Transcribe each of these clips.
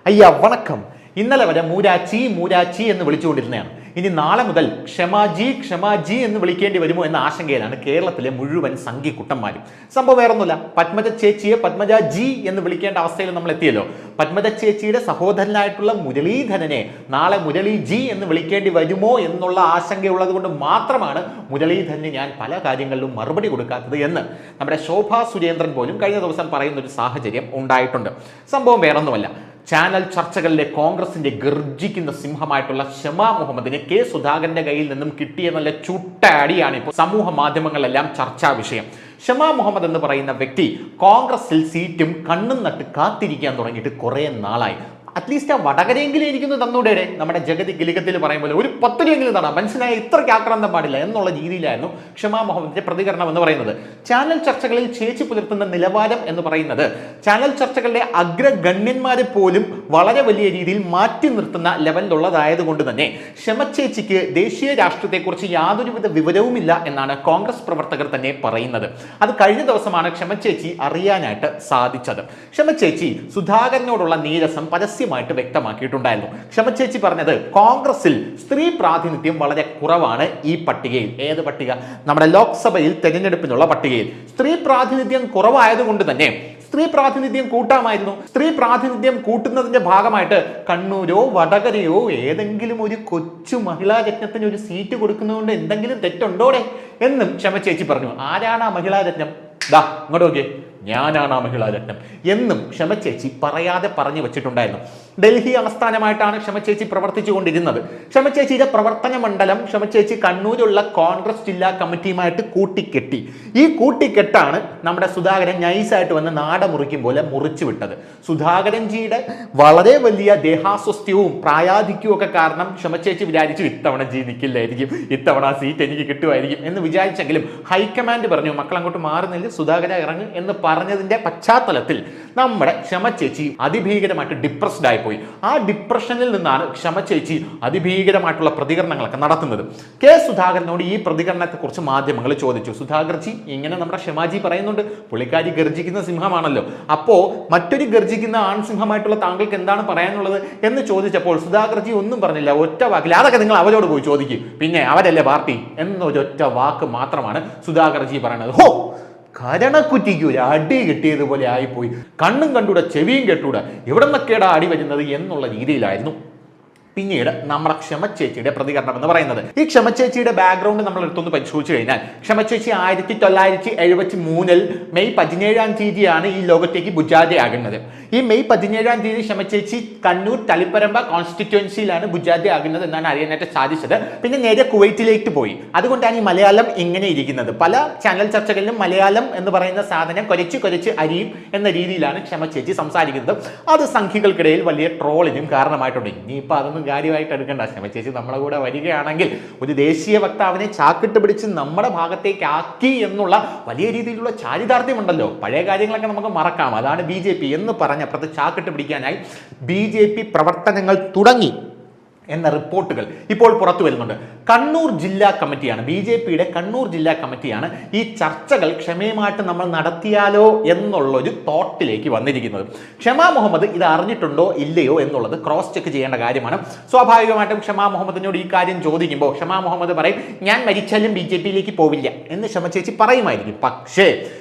അയ്യ വണക്കം. ഇന്നലെ വരെ മൂരാച്ചി മൂരാച്ചി എന്ന് വിളിച്ചുകൊണ്ടിരുന്നതാണ്. ഇനി നാളെ മുതൽ ക്ഷമാജി ക്ഷമാജി എന്ന് വിളിക്കേണ്ടി വരുമോ എന്ന ആശങ്കയിലാണ് കേരളത്തിലെ മുഴുവൻ സംഘിക്കുട്ടന്മാരും. സംഭവം വേറൊന്നുമില്ല, പത്മജ ചേച്ചിയെ പത്മജ ജി എന്ന് വിളിക്കേണ്ട അവസ്ഥയിൽ നമ്മൾ എത്തിയല്ലോ. പത്മജ ചേച്ചിയുടെ സഹോദരനായിട്ടുള്ള മുരളീധരനെ നാളെ മുരളി ജി എന്ന് വിളിക്കേണ്ടി വരുമോ എന്നുള്ള ആശങ്കയുള്ളത് കൊണ്ട് മാത്രമാണ് മുരളീധരന് ഞാൻ പല കാര്യങ്ങളിലും മറുപടി കൊടുക്കാത്തത് എന്ന് നമ്മുടെ ശോഭാ സുരേന്ദ്രൻ പോലും കഴിഞ്ഞ ദിവസം പറയുന്ന ഒരു സാഹചര്യം ഉണ്ടായിട്ടുണ്ട്. സംഭവം വേറൊന്നുമല്ല, ചാനൽ ചർച്ചകളിലെ കോൺഗ്രസിന്റെ ഗർജിക്കുന്ന സിംഹമായിട്ടുള്ള ഷമാ മുഹമ്മദിന് കെ സുധാകരന്റെ കയ്യിൽ നിന്നും കിട്ടിയ നല്ല ചുട്ട അടിയാണ് ഇപ്പോൾ സമൂഹ മാധ്യമങ്ങളിലെല്ലാം ചർച്ചാ വിഷയം. ഷമാ മുഹമ്മദ് എന്ന് പറയുന്ന വ്യക്തി കോൺഗ്രസിൽ സീറ്റും കണ്ണും നട്ട് കാത്തിരിക്കാൻ തുടങ്ങിയിട്ട് കുറെ നാളായി. അറ്റ്ലീസ്റ്റ് ആ വടകരയെങ്കിലും എനിക്കൊന്ന് തന്നൂടെ, നമ്മുടെ ജഗതി ഗിലികത്തിൽ പറയുമ്പോൾ ഒരു 10 രൂപയെങ്കിലും തരാം, മനസ്സിലായി ഇത്രയ്ക്ക് ആക്രാന്തം പാടില്ല എന്നുള്ള രീതിയിലായിരുന്നു ഷമാ മുഹമ്മദിന്റെ പ്രതികരണം എന്ന് പറയുന്നത്. ചാനൽ ചർച്ചകളിൽ ചേച്ചി പുലർത്തുന്ന നിലവാരം എന്ന് പറയുന്നത് ചാനൽ ചർച്ചകളിലെ അഗ്രഗണ്യന്മാരെ പോലും വളരെ വലിയ രീതിയിൽ മാറ്റി നിർത്തുന്ന ലെവലിലുള്ളതായത് കൊണ്ട് തന്നെ ക്ഷമച്ചേച്ചിക്ക് ദേശീയ രാഷ്ട്രീയത്തെക്കുറിച്ച് യാതൊരുവിധ വിവരവുമില്ല എന്നാണ് കോൺഗ്രസ് പ്രവർത്തകർ തന്നെ പറയുന്നത്. അത് കഴിഞ്ഞ ദിവസമാണ് ക്ഷമച്ചേച്ചി അറിയാനായിട്ട് സാധിച്ചത്. ക്ഷമച്ചേച്ചി സുധാകരനോടുള്ള നീരസം പരസ്യമായിട്ട് വ്യക്തമാക്കിയിട്ടുണ്ടായിരുന്നു. ക്ഷമച്ചേച്ചി പറഞ്ഞത് കോൺഗ്രസിൽ സ്ത്രീ പ്രാതിനിധ്യം വളരെ കുറവാണ്. ഈ പട്ടികയിൽ, ഏത് പട്ടിക? നമ്മുടെ ലോക്സഭയിൽ തെരഞ്ഞെടുപ്പിനുള്ള പട്ടികയിൽ സ്ത്രീ പ്രാതിനിധ്യം കുറവായതുകൊണ്ട് തന്നെ സ്ത്രീ പ്രാതിനിധ്യം കൂട്ടാമായിരുന്നു. സ്ത്രീ പ്രാതിനിധ്യം കൂട്ടുന്നതിന്റെ ഭാഗമായിട്ട് കണ്ണൂരോ വടകരയോ ഏതെങ്കിലും ഒരു കൊച്ചു മഹിളാ രത്നത്തിന് ഒരു സീറ്റ് കൊടുക്കുന്നതുകൊണ്ട് എന്തെങ്കിലും തെറ്റുണ്ടോടെ എന്നും ക്ഷമച്ചേച്ചി പറഞ്ഞു. ആരാണ് ആ മഹിളാ രത്നം? ദാ ഇങ്ങോട്ട് നോക്കിയേ, ഞാനാണ് ആ മഹിളാ രത്നം എന്നും ക്ഷമച്ചേച്ചി പറയാതെ പറഞ്ഞു വെച്ചിട്ടുണ്ടായിരുന്നു. ഡൽഹി ആസ്ഥാനമായിട്ടാണ് ക്ഷമച്ചേച്ചി പ്രവർത്തിച്ചു കൊണ്ടിരുന്നത്. ക്ഷമച്ചേച്ചിയുടെ പ്രവർത്തന മണ്ഡലം ക്ഷമച്ചേച്ചി കണ്ണൂരുള്ള കോൺഗ്രസ് ജില്ലാ കമ്മിറ്റിയുമായിട്ട് കൂട്ടിക്കെട്ടി. ഈ കൂട്ടിക്കെട്ടാണ് നമ്മുടെ സുധാകരൻ നൈസായിട്ട് വന്ന് നാട മുറിക്കും പോലെ മുറിച്ചു വിട്ടത്. സുധാകരൻജിയുടെ വളരെ വലിയ ദേഹാസ്വസ്ഥ്യവും പ്രായാധിക്യവും ഒക്കെ കാരണം ക്ഷമച്ചേച്ചി വിചാരിച്ചു ഇത്തവണ ജി നിൽക്കില്ലായിരിക്കും, ഇത്തവണ ആ സീറ്റ് എനിക്ക് കിട്ടുമായിരിക്കും എന്ന് വിചാരിച്ചെങ്കിലും ഹൈക്കമാൻഡ് പറഞ്ഞു മക്കൾ അങ്ങോട്ട് മാറുന്നില്ല, സുധാകരൻ ഇറങ്ങും എന്ന് പറഞ്ഞതിന്റെ പശ്ചാത്തലത്തിൽ നമ്മുടെ ക്ഷമച്ചേച്ചി അതിഭീകരമായിട്ട് ഡിപ്രസ്ഡ് ആയിപ്പോയി. ആ ഡിപ്രഷനിൽ നിന്നാണ് ക്ഷമച്ചേച്ചി അതിഭീകരമായിട്ടുള്ള പ്രതികരണങ്ങളൊക്കെ നടത്തുന്നത്. കെ സുധാകരനോട് ഈ പ്രതികരണത്തെക്കുറിച്ച് മാധ്യമങ്ങൾ ചോദിച്ചു. സുധാകർജി ഇങ്ങനെ നമ്മുടെ ക്ഷമാജി പറയുന്നുണ്ട്, പുള്ളിക്കാരി ഗർജിക്കുന്ന സിംഹമാണല്ലോ, അപ്പോ മറ്റൊരു ഗർജിക്കുന്ന ആൺസിംഹമായിട്ടുള്ള താങ്കൾക്ക് എന്താണ് പറയാനുള്ളത് എന്ന് ചോദിച്ചപ്പോൾ സുധാകർജി ഒന്നും പറഞ്ഞില്ല. ഒറ്റ വാക്കിൽ അതൊക്കെ നിങ്ങൾ അവരോട് പോയി ചോദിക്കും, പിന്നെ അവരല്ലേ പാർട്ടി എന്നൊരൊറ്റ വാക്ക് മാത്രമാണ് സുധാകർജി പറയുന്നത്. ഹോ, കരണക്കുറ്റിക്ക് ഒരു അടി കിട്ടിയതുപോലെ ആയിപ്പോയി. കണ്ണും കണ്ടൂടെ ചെവിയും കെട്ടൂടെ, എവിടെ നിന്നൊക്കെയാണ് അടി വരുന്നത് എന്നുള്ള രീതിയിലായിരുന്നു പിന്നീട് നമ്മുടെ ക്ഷമച്ചേച്ചിയുടെ പ്രതികരണം എന്ന് പറയുന്നത്. ഈ ക്ഷമച്ചേച്ചിയുടെ ബാക്ക്ഗ്രൗണ്ട് നമ്മൾ എടുത്തൊന്ന് പരിശോധിച്ചു കഴിഞ്ഞാൽ ക്ഷമച്ചേച്ചി 1973 മെയ് 17 തീയതിയാണ് ഈ ലോകത്തേക്ക് ബുജാദയാകുന്നത്. ഈ മെയ് 17 ക്ഷമച്ചേച്ചി കണ്ണൂർ തളിപ്പറമ്പ കോൺസ്റ്റിറ്റ്യുവൻസിയിലാണ് ബുജാദയാകുന്നത് എന്നാണ് അറിയാനായിട്ട് സാധിച്ചത്. പിന്നെ നേരെ കുവൈറ്റിലേക്ക് പോയി. അതുകൊണ്ടാണ് ഈ മലയാളം ഇങ്ങനെ ഇരിക്കുന്നത്. പല ചാനൽ ചർച്ചകളിലും മലയാളം എന്ന് പറയുന്ന സാധനം കുരച്ച് അരിയും എന്ന രീതിയിലാണ് ക്ഷമച്ചേച്ചി സംസാരിക്കുന്നത്. അത് സംഘികൾക്കിടയിൽ വലിയ ട്രോളിനും കാരണമായിട്ടുണ്ട്. ഇനിയിപ്പോൾ അതൊന്നും കാര്യമായിട്ട് എടുക്കേണ്ട. ക്ഷമച്ചേച്ചി നമ്മളെ കൂടെ വരികയാണെങ്കിൽ ഒരു ദേശീയ വക്താവിനെ ചാക്കിട്ട് പിടിച്ച് നമ്മുടെ ഭാഗത്തേക്ക് ആക്കി എന്നുള്ള വലിയ രീതിയിലുള്ള ചാരിതാർത്ഥ്യമുണ്ടല്ലോ. പഴയ കാര്യങ്ങളൊക്കെ നമുക്ക് മറക്കാം. അതാണ് BJP എന്ന് പറഞ്ഞപ്പോഴത്തെ ചാക്കിട്ട് പിടിക്കാനായി BJP പ്രവർത്തനങ്ങൾ തുടങ്ങി എന്ന റിപ്പോർട്ടുകൾ ഇപ്പോൾ പുറത്തു വരുന്നുണ്ട്. കണ്ണൂർ ജില്ലാ കമ്മിറ്റിയാണ്, BJPയുടെ കണ്ണൂർ ജില്ലാ കമ്മിറ്റിയാണ് ഈ ചർച്ചകൾ ക്ഷമയുമായിട്ട് നമ്മൾ നടത്തിയാലോ എന്നുള്ളൊരു തോട്ടിലേക്ക് വന്നിരിക്കുന്നത്. ഷമാ മുഹമ്മദ് ഇത് അറിഞ്ഞിട്ടുണ്ടോ ഇല്ലയോ എന്നുള്ളത് ക്രോസ് ചെക്ക് ചെയ്യേണ്ട കാര്യമാണ്. സ്വാഭാവികമായിട്ടും ഷമാ മുഹമ്മദിനോട് ഈ കാര്യം ചോദിക്കുമ്പോൾ ഷമാ മുഹമ്മദ് പറയും ഞാൻ മരിച്ചാലും BJPയിലേക്ക് പോവില്ല എന്ന് ക്ഷമച്ചേച്ചി പറയുമായിരിക്കും. പക്ഷേ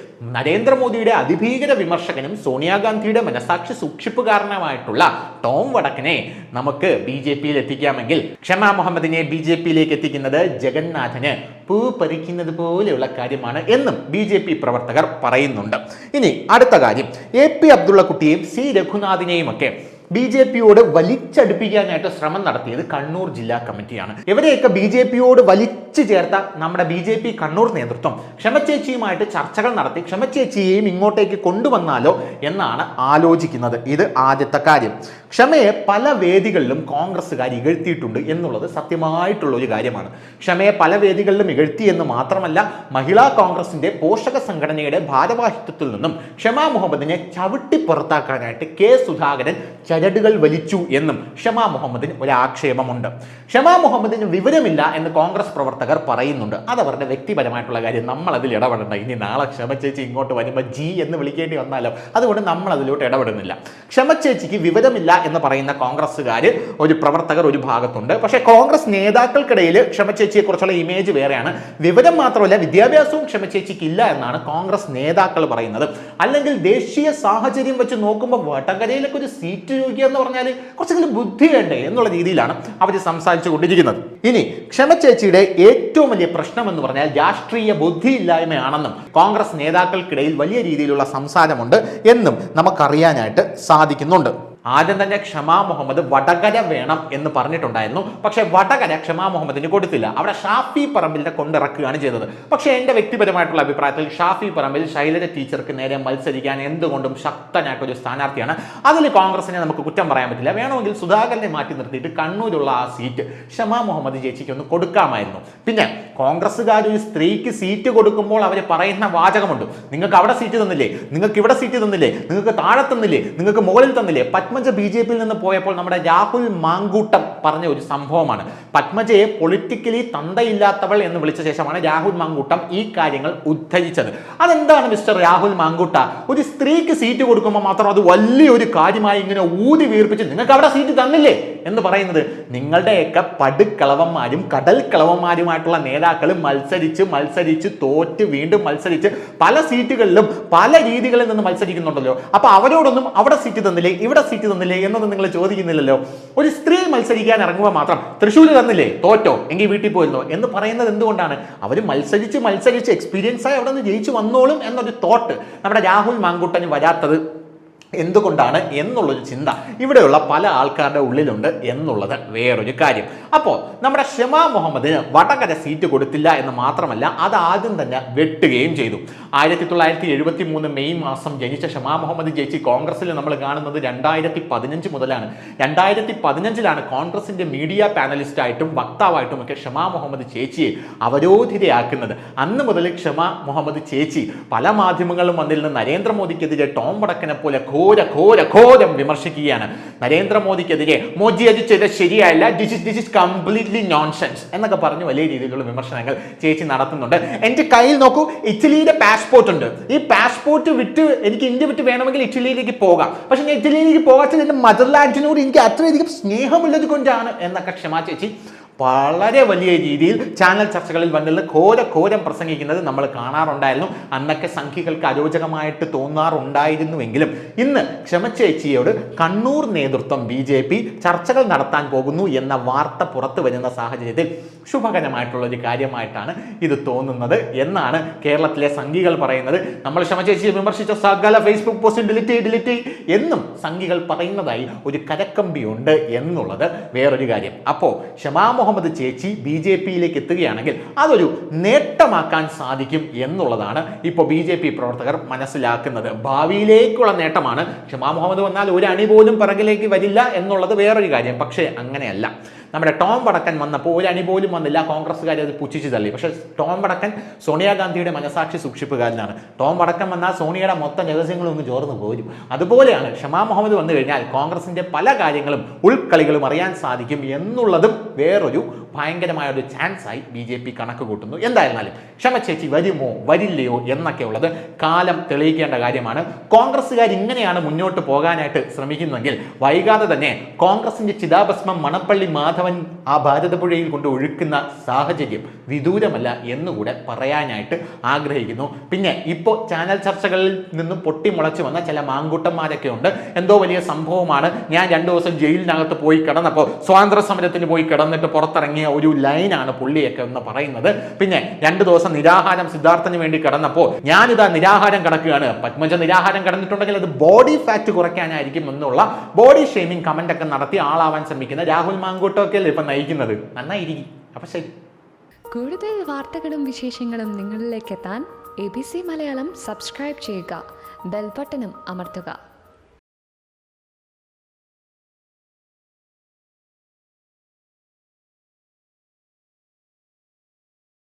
നരേന്ദ്രമോദിയുടെ അതിഭീകര വിമർശകനും സോണിയാഗാന്ധിയുടെ മനസാക്ഷി സൂക്ഷിപ്പുകാരനുമായിട്ടുള്ള ടോം വടക്കനെ നമുക്ക് BJPയിൽ എത്തിക്കാമെങ്കിൽ ഷമാ മുഹമ്മദിനെ BJPയിലേക്ക് എത്തിക്കുന്നത് ജഗന്നാഥന് പൂ പറിക്കുന്നത് പോലെയുള്ള കാര്യമാണ് എന്നും BJP പ്രവർത്തകർ പറയുന്നുണ്ട്. ഇനി അടുത്ത കാര്യം, AP അബ്ദുള്ളക്കുട്ടിയെയും C രഘുനാഥിനെയും ഒക്കെ BJPയോട് വലിച്ചടുപ്പിക്കാനായിട്ട് ശ്രമം നടത്തിയത് കണ്ണൂർ ജില്ലാ കമ്മിറ്റിയാണ്. ഇവരെയൊക്കെ BJPയോട് വലിച്ചു ചേർത്ത നമ്മുടെ BJP കണ്ണൂർ നേതൃത്വം ക്ഷമച്ചേച്ചിയുമായിട്ട് ചർച്ചകൾ നടത്തി ക്ഷമച്ചേച്ചിയെയും ഇങ്ങോട്ടേക്ക് കൊണ്ടുവന്നാലോ എന്നാണ് ആലോചിക്കുന്നത്. ഇത് ആദ്യത്തെ കാര്യം. ക്ഷമയെ പല വേദികളിലും കോൺഗ്രസ്സുകാർ ഇകഴ്ത്തിയിട്ടുണ്ട് എന്നുള്ളത് സത്യമായിട്ടുള്ള ഒരു കാര്യമാണ്. ക്ഷമയെ പല വേദികളിലും ഇകഴ്ത്തി എന്ന് മാത്രമല്ല, മഹിളാ കോൺഗ്രസിന്റെ പോഷക സംഘടനയുടെ ഭാരവാഹിത്വത്തിൽ നിന്നും ഷമാ മുഹമ്മദിനെ ചവിട്ടി പുറത്താക്കാനായിട്ട് കെ സുധാകരൻ ചരടുകൾ വലിച്ചു എന്നും ഷമാ മുഹമ്മദിന് ഒരു ആക്ഷേപമുണ്ട്. ഷമാ മുഹമ്മദിന് വിവരമില്ല എന്ന് കോൺഗ്രസ് പ്രവർത്തകർ പറയുന്നുണ്ട്. അതവരുടെ വ്യക്തിപരമായിട്ടുള്ള കാര്യം, നമ്മൾ അതിൽ ഇടപെടണ്ട. ഇനി നാളെ ക്ഷമ ചേച്ചി ഇങ്ങോട്ട് വരുമ്പോൾ ജി എന്ന് വിളിക്കേണ്ടി വന്നാലോ, അതുകൊണ്ട് നമ്മൾ അതിലോട്ട് ഇടപെടുന്നില്ല. ക്ഷമ ചേച്ചിക്ക് വിവരമില്ല എന്ന് പറയുന്ന കോൺഗ്രസ്സുകാർ ഒരു പ്രവർത്തകർ ഒരു ഭാഗത്തുണ്ട്. പക്ഷേ കോൺഗ്രസ് നേതാക്കൾക്കിടയിൽ ക്ഷമ ചേച്ചിയെ കുറിച്ചുള്ള ഇമേജ് വേറെയാണ്. വിവരം മാത്രമല്ല, വിദ്യാഭ്യാസവും ക്ഷമ ചേച്ചിക്ക് ഇല്ല എന്നാണ് കോൺഗ്രസ് നേതാക്കൾ പറയുന്നത്. അല്ലെങ്കിൽ ദേശീയ സാഹചര്യം വെച്ച് നോക്കുമ്പോൾ വടകരയിലൊക്കെ ഒരു സീറ്റ് ചോദിക്കുക എന്ന് പറഞ്ഞാൽ കുറച്ചെങ്കിലും ബുദ്ധി വേണ്ടേ എന്നുള്ള രീതിയിലാണ് അവർ സംസാരിച്ചു കൊണ്ടിരിക്കുന്നത്. ഇനി ക്ഷമ ചേച്ചിയുടെ ഏറ്റവും വലിയ പ്രശ്നം എന്ന് പറഞ്ഞാൽ രാഷ്ട്രീയ ബുദ്ധിയില്ലായ്മയാണെന്നും കോൺഗ്രസ് നേതാക്കൾക്കിടയിൽ വലിയ രീതിയിലുള്ള സംസാരമുണ്ട് എന്നും നമുക്കറിയാനായിട്ട് സാധിക്കുന്നുണ്ട്. ആദ്യം തന്നെ ക്ഷമാ മുഹമ്മദ് വടകര വേണം എന്ന് പറഞ്ഞിട്ടുണ്ടായിരുന്നു. പക്ഷേ വടകര ക്ഷമാ മുഹമ്മദിന് കൊടുത്തില്ല. അവിടെ ഷാഫി പറമ്പിലിനെ കൊണ്ടിറക്കുകയാണ് ചെയ്തത്. പക്ഷേ എൻ്റെ വ്യക്തിപരമായിട്ടുള്ള അഭിപ്രായത്തിൽ ഷാഫി പറമ്പിൽ ശൈലജ ടീച്ചർക്ക് നേരെ മത്സരിക്കാൻ എന്തുകൊണ്ടും ശക്തനായിട്ടൊരു സ്ഥാനാർത്ഥിയാണ്. അതിൽ കോൺഗ്രസിനെ നമുക്ക് കുറ്റം പറയാൻ പറ്റില്ല. വേണമെങ്കിൽ സുധാകരനെ മാറ്റി നിർത്തിയിട്ട് കണ്ണൂരുള്ള ആ സീറ്റ് ക്ഷമാ മുഹമ്മദ് ചേച്ചിക്ക് ഒന്ന് കൊടുക്കാമായിരുന്നു. പിന്നെ കോൺഗ്രസ്സുകാർ ഒരു സ്ത്രീക്ക് സീറ്റ് കൊടുക്കുമ്പോൾ അവർ പറയുന്ന വാചകമുണ്ട്, നിങ്ങൾക്ക് അവിടെ സീറ്റ് തന്നില്ലേ, നിങ്ങൾക്ക് ഇവിടെ സീറ്റ് തന്നില്ലേ, നിങ്ങൾക്ക് താഴെ തന്നില്ലേ, നിങ്ങൾക്ക് മുകളിൽ തന്നില്ലേ. പത്മജ BJP-യിൽ നിന്ന് പോയപ്പോൾ നമ്മുടെ രാഹുൽ മാങ്കൂട്ടം പറഞ്ഞ ഒരു സംഭവമാണ്. പത്മജയെ പൊളിറ്റിക്കലി തന്തയില്ലാത്തവൾ എന്ന് വിളിച്ച ശേഷമാണ് രാഹുൽ മാങ്കൂട്ടം ഈ കാര്യങ്ങൾ ഉദ്ധരിച്ചത്. അതെന്താണ് മിസ്റ്റർ രാഹുൽ മാങ്കൂട്ട, ഒരു സ്ത്രീക്ക് സീറ്റ് കൊടുക്കുമ്പോൾ മാത്രം അത് വലിയൊരു കാര്യമായി ഇങ്ങനെ ഊതി വീർപ്പിച്ച് നിങ്ങൾക്ക് അവിടെ സീറ്റ് തന്നില്ലേ എന്ന് പറയുന്നത്? നിങ്ങളുടെയൊക്കെ പടുക്കളവന്മാരും കടൽ കളവന്മാരുമായിട്ടുള്ള നേതാക്കൾ മത്സരിച്ച് തോറ്റ് വീണ്ടും മത്സരിച്ച് പല സീറ്റുകളിലും പല രീതികളിൽ നിന്ന് മത്സരിക്കുന്നുണ്ടല്ലോ. അപ്പൊ അവരോടൊന്നും അവിടെ സീറ്റ് തന്നില്ലേ, ഇവിടെ സീറ്റ് തന്നില്ലേ എന്നൊന്നും നിങ്ങൾ ചോദിക്കുന്നില്ലല്ലോ. ഒരു സ്ത്രീ മത്സരിക്കാൻ ഇറങ്ങുമ്പോൾ മാത്രം തൃശ്ശൂർ തന്നില്ലേ, തോറ്റോ, എങ്കിൽ വീട്ടിൽ പോയിരുന്നോ എന്ന് പറയുന്നത് എന്തുകൊണ്ടാണ്? അവർ മത്സരിച്ച് എക്സ്പീരിയൻസ് ആയി അവിടെ നിന്ന് ജയിച്ചു വന്നോളും എന്നൊരു തോട്ട് നമ്മുടെ രാഹുൽ മാങ്കൂട്ടന് വരാത്തത് എന്തുകൊണ്ടാണ് എന്നുള്ളൊരു ചിന്ത ഇവിടെയുള്ള പല ആൾക്കാരുടെ ഉള്ളിലുണ്ട് എന്നുള്ളത് വേറൊരു കാര്യം. അപ്പോൾ നമ്മുടെ ഷമാ മുഹമ്മദിന് വടകര സീറ്റ് കൊടുത്തില്ല എന്ന് മാത്രമല്ല, അത് ആദ്യം തന്നെ വെട്ടുകയും ചെയ്തു. 1973 മെയ് മാസം ജനിച്ച ഷമാ മുഹമ്മദ് ചേച്ചി കോൺഗ്രസിൽ നമ്മൾ കാണുന്നത് 2015 മുതലാണ്. 2015 കോൺഗ്രസിന്റെ മീഡിയ പാനലിസ്റ്റായിട്ടും വക്താവായിട്ടും ഒക്കെ ഷമാ മുഹമ്മദ് ചേച്ചിയെ അവരോധിതയാക്കുന്നത്. അന്ന് മുതൽ ഷമാ മുഹമ്മദ് ചേച്ചി പല മാധ്യമങ്ങളും വന്നിരുന്ന നരേന്ദ്രമോദിക്കെതിരെ ടോം വടക്കനെ പോലെ ഘോരം വിമർശിക്കുകയാണ്. നരേന്ദ്രമോദിക്കെതിരെ മോദി അത് ചെയ്തത് ശരിയല്ല, ദിസ് ഇസ് കംപ്ലീറ്റ്ലി നോൺസെൻസ് എന്നൊക്കെ പറഞ്ഞ് വലിയ രീതിയിലുള്ള വിമർശനങ്ങൾ ചേച്ചി നടത്തുന്നുണ്ട്. എൻ്റെ കയ്യിൽ നോക്കൂ, ഇറ്റലിയുടെ പാസ്പോർട്ട് ഉണ്ട്. ഈ പാസ്പോർട്ട് വിട്ട് എനിക്ക് ഇന്ത്യ വിട്ട് വേണമെങ്കിൽ ഇറ്റലിയിലേക്ക് പോകാം. പക്ഷെ ഞാൻ ഇറ്റലിയിലേക്ക് പോകാത്തത് എൻ്റെ മദർലാൻഡിനോട് എനിക്ക് അത്രയധികം സ്നേഹമുള്ളത് കൊണ്ടാണ് എന്നൊക്കെ ക്ഷമാ ചേച്ചി വളരെ വലിയ രീതിയിൽ ചാനൽ ചർച്ചകളിൽ വന്നിരുന്ന് ഘോരം പ്രസംഗിക്കുന്നത് നമ്മൾ കാണാറുണ്ടായിരുന്നു. അന്നൊക്കെ സംഖ്യകൾക്ക് അരോചകമായിട്ട് തോന്നാറുണ്ടായിരുന്നുവെങ്കിലും ഇന്ന് ക്ഷമച്ചേച്ചിയോട് കണ്ണൂർ നേതൃത്വം BJP ചർച്ചകൾ നടത്താൻ പോകുന്നു എന്ന വാർത്ത പുറത്തു വരുന്ന സാഹചര്യത്തിൽ ശുഭകരമായിട്ടുള്ള ഒരു കാര്യമായിട്ടാണ് ഇത് തോന്നുന്നത് എന്നാണ് കേരളത്തിലെ സംഘികൾ പറയുന്നത്. നമ്മൾ ക്ഷമച്ചേച്ചിയെ വിമർശിച്ച സകല ഫേസ്ബുക്ക് പോസ്റ്റ് ഡിലീറ്റ് എന്നും സംഘികൾ പറയുന്നതായി ഒരു കരക്കമ്പിയുണ്ട് എന്നുള്ളത് വേറൊരു കാര്യം. അപ്പോൾ ഷമാ മുഹമ്മദ് ചേച്ചി BJP-യിലേക്ക് എത്തുകയാണെങ്കിൽ അതൊരു നേട്ടമാക്കാൻ സാധിക്കും എന്നുള്ളതാണ് ഇപ്പോൾ BJP പ്രവർത്തകർ മനസ്സിലാക്കുന്നത്. ഭാവിയിലേക്കുള്ള നേട്ടമാണ്. ഷമാ മുഹമ്മദ് വന്നാൽ ഒരു അണി പോലും പിറകിലേക്ക് വരില്ല എന്നുള്ളത് വേറൊരു കാര്യം. പക്ഷേ അങ്ങനെയല്ല. നമ്മുടെ ടോം വടക്കൻ വന്നപ്പോൾ ഒരു അണി പോലും വന്നില്ല, കോൺഗ്രസ്സുകാർ അത് പുച്ഛിച്ച് തള്ളി. പക്ഷേ ടോം വടക്കൻ സോണിയാഗാന്ധിയുടെ മനസാക്ഷി സൂക്ഷിപ്പുകാരനാണ്. ടോം വടക്കൻ വന്നാൽ സോണിയയുടെ മൊത്തം രഹസ്യങ്ങളും ഒന്ന് ചോർന്ന് പോരും. അതുപോലെയാണ് ഷമാ മുഹമ്മദ് വന്നു കഴിഞ്ഞാൽ കോൺഗ്രസിന്റെ പല കാര്യങ്ങളും ഉൾക്കളികളും അറിയാൻ സാധിക്കും എന്നുള്ളതും വേറൊരു ഭയങ്കരമായ ഒരു ചാൻസായി BJP കണക്ക് കൂട്ടുന്നു. എന്തായിരുന്നാലും ക്ഷമ ചേച്ചി വരുമോ വരില്ലയോ എന്നൊക്കെ ഉള്ളത് കാലം തെളിയിക്കേണ്ട കാര്യമാണ്. കോൺഗ്രസ്സുകാർ ഇങ്ങനെയാണ് മുന്നോട്ട് പോകാനായിട്ട് ശ്രമിക്കുന്നെങ്കിൽ വൈകാതെ തന്നെ കോൺഗ്രസിന്റെ ചിതാഭസ്മം മണപ്പള്ളി മാധവൻ ആ ഭാരതപ്പുഴയിൽ കൊണ്ട് ഒഴുക്കുന്ന സാഹചര്യം വിദൂരമല്ല എന്നുകൂടെ പറയാനായിട്ട് ആഗ്രഹിക്കുന്നു. പിന്നെ ഇപ്പോൾ ചാനൽ ചർച്ചകളിൽ നിന്നും പൊട്ടിമുളച്ചു വന്ന ചില മാങ്കൂട്ടന്മാരൊക്കെ ഉണ്ട്. എന്തോ വലിയ സംഭവമാണ്, ഞാൻ 2 ദിവസം ജയിലിനകത്ത് പോയി കിടന്നപ്പോൾ സ്വാതന്ത്ര്യ സമരത്തിന് പോയി കിടന്നിട്ട് പുറത്തിറങ്ങിയ ഒരു ലൈനാണ് പുള്ളിയൊക്കെ എന്ന് പറയുന്നത്. പിന്നെ 2 ദിവസം നിരാഹാരം സിദ്ധാർത്ഥന് വേണ്ടി കിടന്നപ്പോൾ ഞാനിതാ നിരാഹാരം കിടക്കുകയാണ്. പത്മജ നിരാഹാരം കിടന്നിട്ടുണ്ടെങ്കിൽ അത് ബോഡി ഫാറ്റ് കുറയ്ക്കാനായിരിക്കും എന്നുള്ള ബോഡി ഷെയ്മിങ് കമന്റ് ഒക്കെ നടത്തി ആളാവാൻ ശ്രമിക്കുന്ന രാഹുൽ മാങ്കൂട്ടമൊക്കെ ഇപ്പൊ നയിക്കുന്നത്. നന്നായിരിക്കും. അപ്പൊ ശരി. കൂടുതൽ വാർത്തകളും വിശേഷങ്ങളും നിങ്ങളിലേക്ക് എത്താൻ ABC മലയാളം സബ്സ്ക്രൈബ് ചെയ്യുക, ബെൽ ബട്ടണും അമർത്തുക.